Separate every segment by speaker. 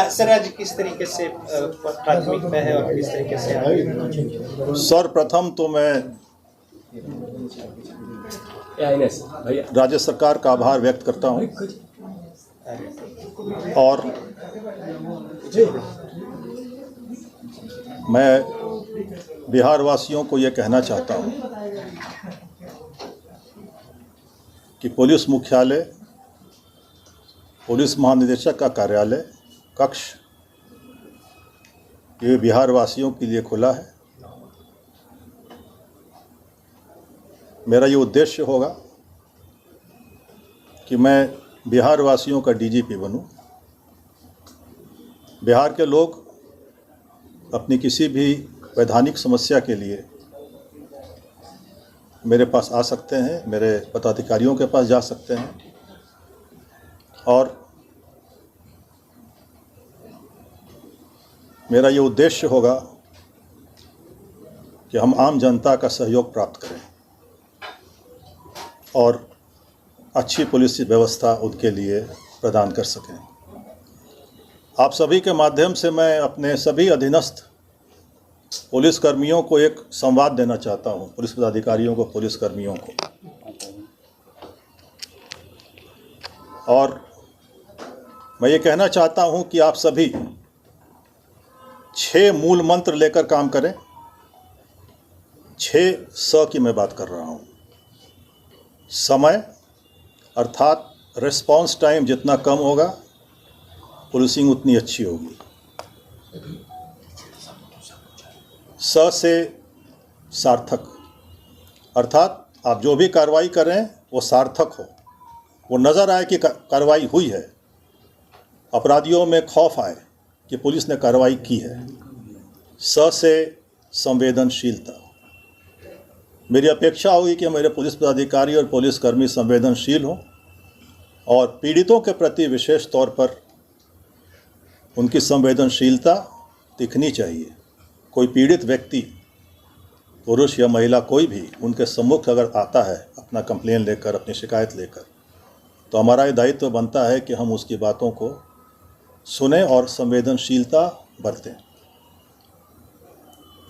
Speaker 1: Sir आज किस तरीके से प्राथमिकता है और किस तरीके से आगे?
Speaker 2: सर्वप्रथम तो मैं राज्य सरकार का आभार व्यक्त करता हूं और मैं बिहार वासियों को ये कहना चाहता हूं कि पुलिस मुख्यालय, पुलिस महानिदेशक का कार्यालय कक्ष ये बिहार वासियों के लिए खुला है। मेरा ये उद्देश्य होगा कि मैं बिहार वासियों का डीजीपी बनूं। बिहार के लोग अपनी किसी भी वैधानिक समस्या के लिए मेरे पास आ सकते हैं, मेरे पदाधिकारियों के पास जा सकते हैं और मेरा ये उद्देश्य होगा कि हम आम जनता का सहयोग प्राप्त करें और अच्छी पुलिस व्यवस्था उनके लिए प्रदान कर सकें। आप सभी के माध्यम से मैं अपने सभी अधीनस्थ पुलिसकर्मियों को एक संवाद देना चाहता हूं, पुलिस पदाधिकारियों को, पुलिसकर्मियों को। और मैं ये कहना चाहता हूं कि आप सभी 6 मूल मंत्र लेकर काम करें। 6 स की मैं बात कर रहा हूं। समय अर्थात रिस्पांस टाइम जितना कम होगा, पुलिसिंग उतनी अच्छी होगी। स से सार्थक, अर्थात आप जो भी कार्रवाई करें वो सार्थक हो, वो नज़र आए कि कार्रवाई हुई है, अपराधियों में खौफ आए कि पुलिस ने कार्रवाई की है। स से संवेदनशीलता, मेरी अपेक्षा होगी कि मेरे पुलिस पदाधिकारी और पुलिसकर्मी संवेदनशील हों और पीड़ितों के प्रति विशेष तौर पर उनकी संवेदनशीलता दिखनी चाहिए। कोई पीड़ित व्यक्ति, पुरुष या महिला, कोई भी उनके सम्मुख अगर आता है अपना कंप्लेन लेकर, अपनी शिकायत लेकर, तो हमारा ये दायित्व बनता है कि हम उसकी बातों को सुने और संवेदनशीलता बरतें।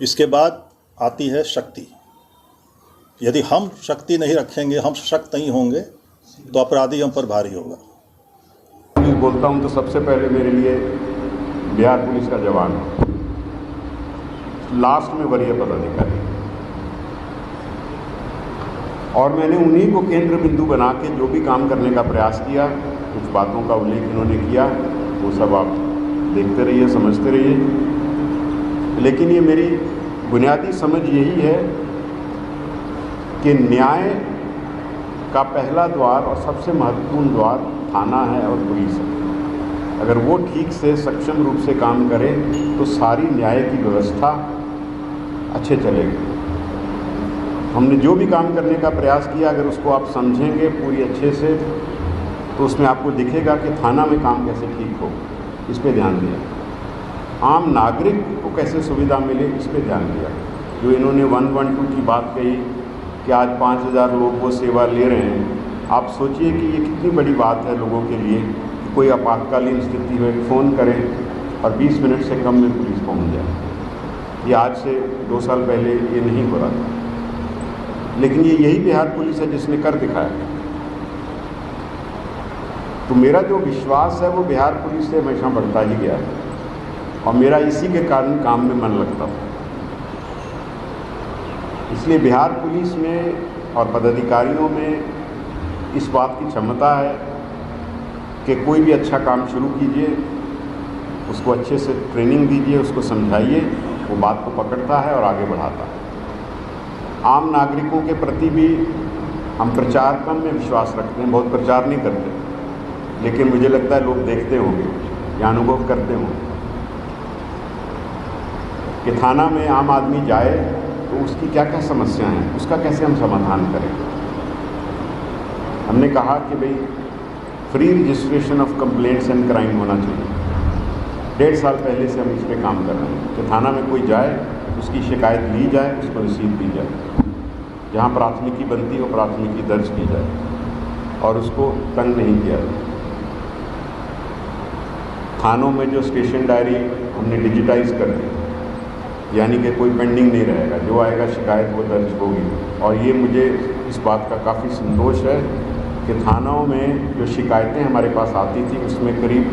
Speaker 2: इसके बाद आती है शक्ति। यदि हम शक्ति नहीं रखेंगे, हम सशक्त नहीं होंगे, तो अपराधी हम पर भारी होगा।
Speaker 3: पुलिस बोलता हूं तो सबसे पहले मेरे लिए बिहार पुलिस का जवान, लास्ट में वरीय पदाधिकारी, और मैंने उन्हीं को केंद्र बिंदु बना के जो भी काम करने का प्रयास किया, कुछ बातों का उल्लेख इन्होंने किया, वो सब आप देखते रहिए, समझते रहिए। लेकिन ये मेरी बुनियादी समझ यही है कि न्याय का पहला द्वार और सबसे महत्वपूर्ण द्वार थाना है और पुलिस है। अगर वो ठीक से सक्षम रूप से काम करे तो सारी न्याय की व्यवस्था अच्छे चलेगी। हमने जो भी काम करने का प्रयास किया, अगर उसको आप समझेंगे पूरी अच्छे से, तो उसमें आपको दिखेगा कि थाना में काम कैसे ठीक हो, इस पे ध्यान दिया। आम नागरिक को कैसे सुविधा मिले, इस पे ध्यान दिया। जो इन्होंने 112 की बात कही कि आज 5000 लोग वो सेवा ले रहे हैं, आप सोचिए कि ये कितनी बड़ी बात है लोगों के लिए कि कोई आपातकालीन स्थिति में फ़ोन करें और 20 मिनट से कम में पुलिस पहुंच जाए। ये आज से 2 साल पहले ये नहीं हो रहा था, लेकिन ये यही बिहार पुलिस है जिसने कर दिखाया। तो मेरा जो विश्वास है वो बिहार पुलिस से हमेशा बढ़ता ही गया है और मेरा इसी के कारण काम में मन लगता था। इसलिए बिहार पुलिस में और पदाधिकारियों में इस बात की क्षमता है कि कोई भी अच्छा काम शुरू कीजिए, उसको अच्छे से ट्रेनिंग दीजिए, उसको समझाइए, वो बात को पकड़ता है और आगे बढ़ाता है। आम नागरिकों के प्रति भी हम प्रचार कम में विश्वास रखते हैं, बहुत प्रचार नहीं करते, लेकिन मुझे लगता है लोग देखते होंगे या अनुभव करते होंगे कि थाना में आम आदमी जाए तो उसकी क्या क्या समस्या हैं, उसका कैसे हम समाधान करें। हमने कहा कि भाई free registration of complaints and crime होना चाहिए। 1.5 साल पहले से हम इस पर काम कर रहे हैं कि थाना में कोई जाए, उसकी शिकायत ली जाए, उसको रिसीव दी जाए, जहाँ प्राथमिकी बनती हो प्राथमिकी दर्ज की जाए और उसको तंग नहीं किया जाए। थानों में जो स्टेशन डायरी हमने डिजिटाइज कर दी, यानी कि कोई पेंडिंग नहीं रहेगा, जो आएगा शिकायत वो दर्ज होगी। और ये मुझे इस बात का काफ़ी संतोष है कि थानों में जो शिकायतें हमारे पास आती थी उसमें करीब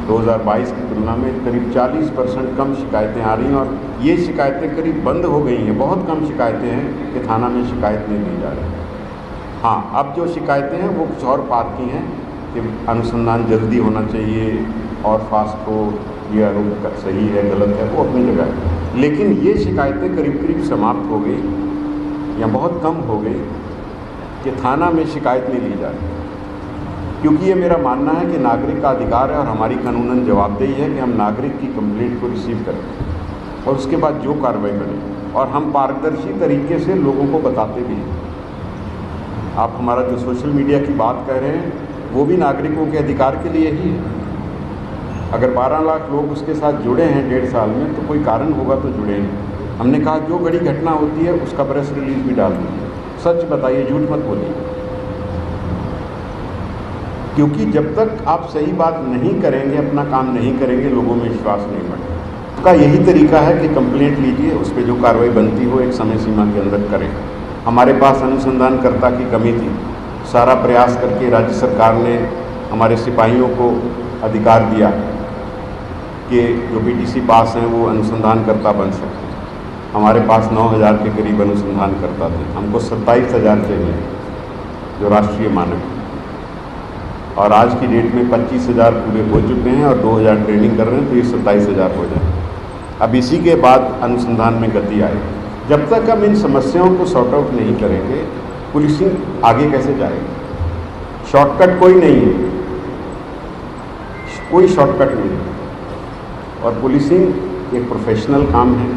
Speaker 3: 2022 की तुलना में करीब 40% कम शिकायतें आ रही हैं, और ये शिकायतें करीब बंद हो गई हैं। बहुत कम शिकायतें हैं कि थाना में शिकायत नहीं दी जा रही। हाँ, अब जो शिकायतें हैं वो कुछ और बात की हैं कि अनुसंधान जल्दी होना चाहिए और फास्ट हो, ये आरोप सही है गलत है, वो अपनी जगह है। लेकिन ये शिकायतें करीब करीब समाप्त हो गई या बहुत कम हो गई कि थाना में शिकायत नहीं ली जा रही, क्योंकि ये मेरा मानना है कि नागरिक का अधिकार है और हमारी कानूनन जवाबदेही है कि हम नागरिक की कंप्लेंट को रिसीव करें और उसके बाद जो कार्रवाई करें, और हम पारदर्शी तरीके से लोगों को बताते भी हैं। आप हमारा जो सोशल मीडिया की बात कह रहे हैं वो भी नागरिकों के अधिकार के लिए ही है। अगर 12 लाख लोग उसके साथ जुड़े हैं 1.5 साल में, तो कोई कारण होगा तो जुड़े हैं। हमने कहा जो बड़ी घटना होती है उसका प्रेस रिलीज भी डाल दीजिए, सच बताइए, झूठ मत बोलिए, क्योंकि जब तक आप सही बात नहीं करेंगे, अपना काम नहीं करेंगे, लोगों में विश्वास नहीं बढ़ेगा। उसका यही तरीका है कि कंप्लेंट लीजिए, उस पर जो कार्रवाई बनती हो एक समय सीमा के अंदर करें। हमारे पास अनुसंधानकर्ता की कमी थी, सारा प्रयास करके राज्य सरकार ने हमारे सिपाहियों को अधिकार दिया कि जो बीटीसी पास हैं वो अनुसंधानकर्ता बन सकते हैं। हमारे पास 9,000 के करीब अनुसंधानकर्ता थे, हमको 27,000 चाहिए जो राष्ट्रीय मानक है, और आज की डेट में 25,000 पूरे हो चुके हैं और 2,000 ट्रेनिंग कर रहे हैं, तो ये 27,000 हो जाए। अब इसी के बाद अनुसंधान में गति आएगी। जब तक हम इन समस्याओं को सॉर्ट आउट नहीं करेंगे, पुलिसिंग आगे कैसे जाएगी? शॉर्टकट कोई नहीं है, कोई शॉर्टकट नहीं है, और पुलिसिंग एक प्रोफेशनल काम है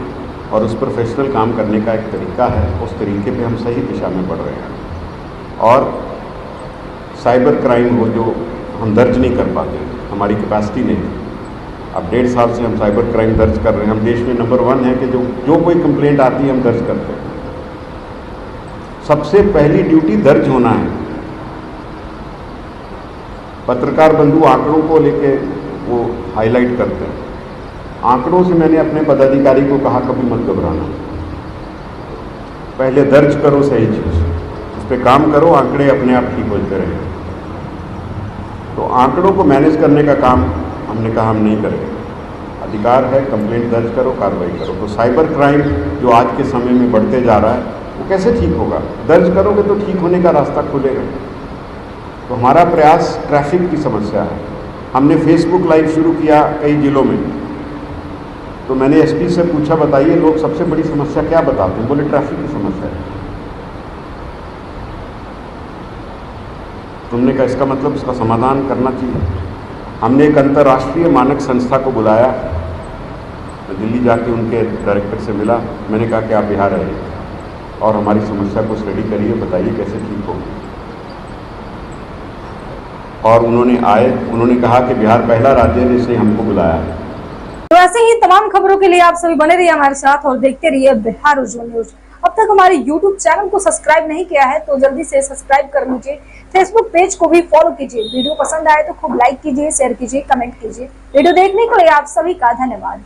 Speaker 3: और उस प्रोफेशनल काम करने का एक तरीका है, उस तरीके पे हम सही दिशा में बढ़ रहे हैं। और साइबर क्राइम हो जो हम दर्ज नहीं कर पाते, हमारी कैपेसिटी नहीं है। अब 1.5 साल से हम साइबर क्राइम दर्ज कर रहे हैं, हम देश में नंबर 1 है कि जो कोई कंप्लेंट आती है हम दर्ज करते हैं। सबसे पहली ड्यूटी दर्ज होना है। पत्रकार बंधु आंकड़ों को लेके वो हाईलाइट करते हैं, आंकड़ों से मैंने अपने पदाधिकारी को कहा कभी मत घबराना, पहले दर्ज करो सही चीज़, उस पर काम करो, आंकड़े अपने आप ठीक होते रहेंगे। तो आंकड़ों को मैनेज करने का काम हमने कहा हम नहीं करेंगे। अधिकार है, कंप्लेंट दर्ज करो, कार्रवाई करो। तो साइबर क्राइम जो आज के समय में बढ़ते जा रहा है वो कैसे ठीक होगा? दर्ज करोगे तो ठीक होने का रास्ता खुलेगा। तो हमारा प्रयास ट्रैफिक की समस्या है। हमने फेसबुक लाइव शुरू किया कई जिलों में, तो मैंने एसपी से पूछा बताइए लोग सबसे बड़ी समस्या क्या बताते हैं? बोले ट्रैफिक की समस्या है। तुमने कहा इसका मतलब इसका समाधान करना चाहिए। हमने एक अंतर्राष्ट्रीय मानक संस्था को बुलाया, मैं दिल्ली जाके उनके डायरेक्टर से मिला, मैंने कहा कि आप बिहार आइए और हमारी समस्या को स्टडी करिए, बताइए कैसे ठीक होगी। और उन्होंने आए, उन्होंने कहा कि बिहार पहला राज्य है जिसने हमको बुलाया है।
Speaker 4: तो ऐसे ही तमाम खबरों के लिए आप सभी बने रहिए हमारे साथ और देखते रहिए बिहार उज्जवल न्यूज। अब तक हमारे YouTube चैनल को सब्सक्राइब नहीं किया है तो जल्दी से सब्सक्राइब कर लीजिए। फेसबुक पेज को भी फॉलो कीजिए। वीडियो पसंद आए तो खूब लाइक कीजिए, शेयर कीजिए, कमेंट कीजिए। वीडियो देखने के लिए आप सभी का धन्यवाद।